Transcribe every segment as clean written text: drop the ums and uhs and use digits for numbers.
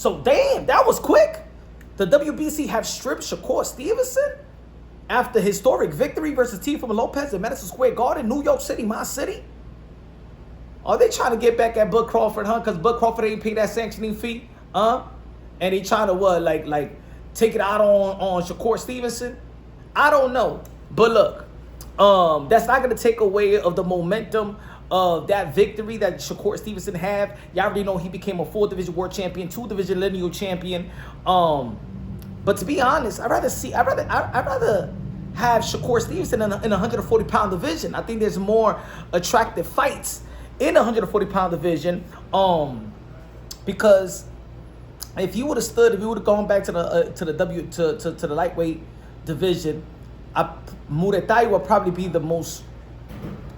So, damn, that was quick. The WBC have stripped Shakur Stevenson after historic victory versus Teofimo Lopez at Madison Square Garden, New York City, my city. Are they trying to get back at Bud Crawford, huh? Because Bud Crawford ain't paid that sanctioning fee, huh? And they trying to what, like take it out on Shakur Stevenson? I don't know. But look, that's not gonna take away of the momentum of that victory that Shakur Stevenson had. Y'all already know he became a 4-division world champion, 2-division lineal champion. But to be honest, I'd rather have Shakur Stevenson in a 140-pound division. I think there's more attractive fights in a 140-pound division. Because if you would have gone back to the lightweight division, Muay Thai would probably be the most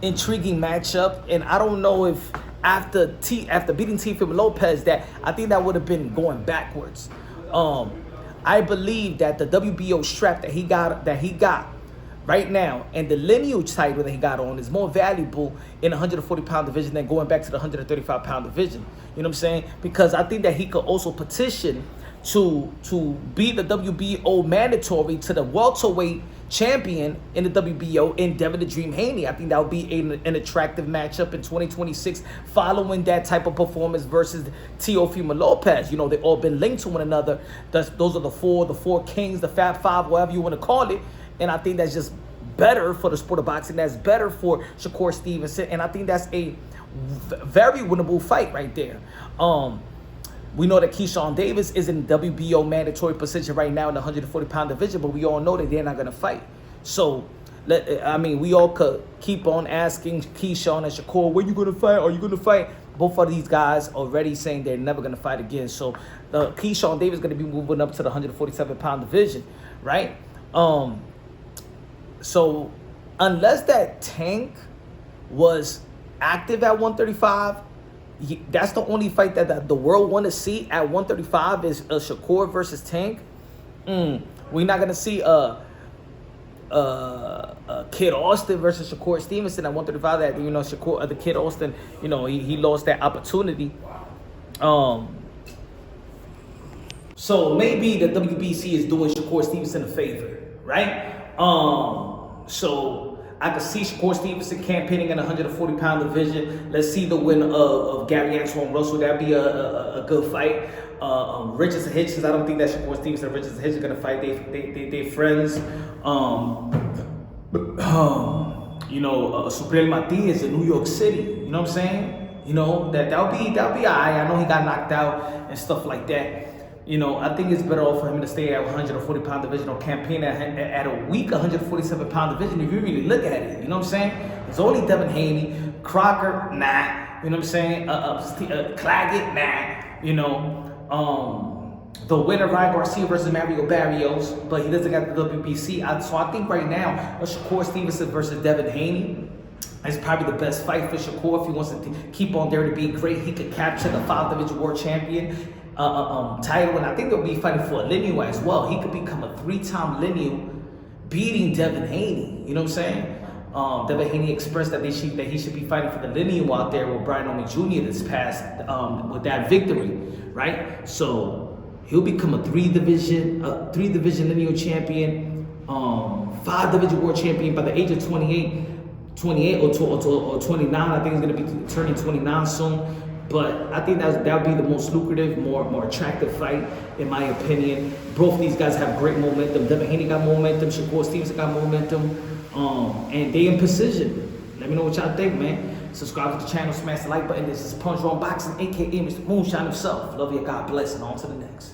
intriguing matchup. And I don't know if after beating Teofimo Lopez, that I think that would have been going backwards. I believe that the WBO strap that he got right now and the lineage title that he got on is more valuable in a 140-pound division than going back to the 135-pound division. You know what I'm saying? Because I think that he could also petition to be the WBO mandatory to the welterweight champion in the WBO in Devin the Dream Haney. I think that would be an attractive matchup in 2026 following that type of performance versus Teofimo Lopez. You know, they've all been linked to one another. Those are the four kings, the Fab Five, whatever you want to call it. And I think that's just better for the sport of boxing. That's better for Shakur Stevenson. And I think that's a very winnable fight right there. We know that Keyshawn Davis is in WBO mandatory position right now in the 140-pound division, but we all know that they're not going to fight. So, we all could keep on asking Keyshawn and Shakur, when you going to fight? Are you going to fight? Both of these guys already saying they're never going to fight again. So, Keyshawn Davis is going to be moving up to the 147-pound division, right? So, unless that Tank was active at 135, that's the only fight that the world want to see at 135 is Shakur versus Tank. We're not gonna see Kid Austin versus Shakur Stevenson at 135. That Shakur, the Kid Austin, he lost that opportunity. So maybe the WBC is doing Shakur Stevenson a favor, right? So I could see Shakur Stevenson campaigning in a 140-pound division. Let's see the win of Gary Antoine Russell. That'd be a good fight. Richards and Hitchens. I don't think that Shakur Stevenson and Richards and Hitchens are gonna fight. They friends. Subriel Martinez in New York City. You know what I'm saying? That'll be alright. I know he got knocked out and stuff like that. I think it's better off for him to stay at 140-pound division or campaign at a weak 147-pound division if you really look at it. You know what I'm saying? There's only Devin Haney, Crocker, nah. You know what I'm saying? Claggett, nah. The winner, Ryan Garcia versus Mario Barrios, but he doesn't got the WBC. So I think right now, Shakur Stevenson versus Devin Haney is probably the best fight for Shakur. If he wants to keep on there to be great, he could capture the 5-division world champion title, and I think they'll be fighting for a lineal as well. He could become a 3-time lineal, beating Devin Haney. You know what I'm saying? Devin Haney expressed that he should be fighting for the lineal out there with Brian Omi Jr. this past with that victory, right? So he'll become a 3-division lineal champion, 5-division world champion by the age of 28 or 29. I think he's going to be turning 29 soon. But I think that would be the most lucrative, more attractive fight, in my opinion. Both of these guys have great momentum. Devin Haney got momentum. Shakur Stevenson got momentum. And they in precision. Let me know what y'all think, man. Subscribe to the channel, smash the like button. This is Punch Wrong Boxing, a.k.a. Mr. Moonshine himself. Love you, God bless, and on to the next.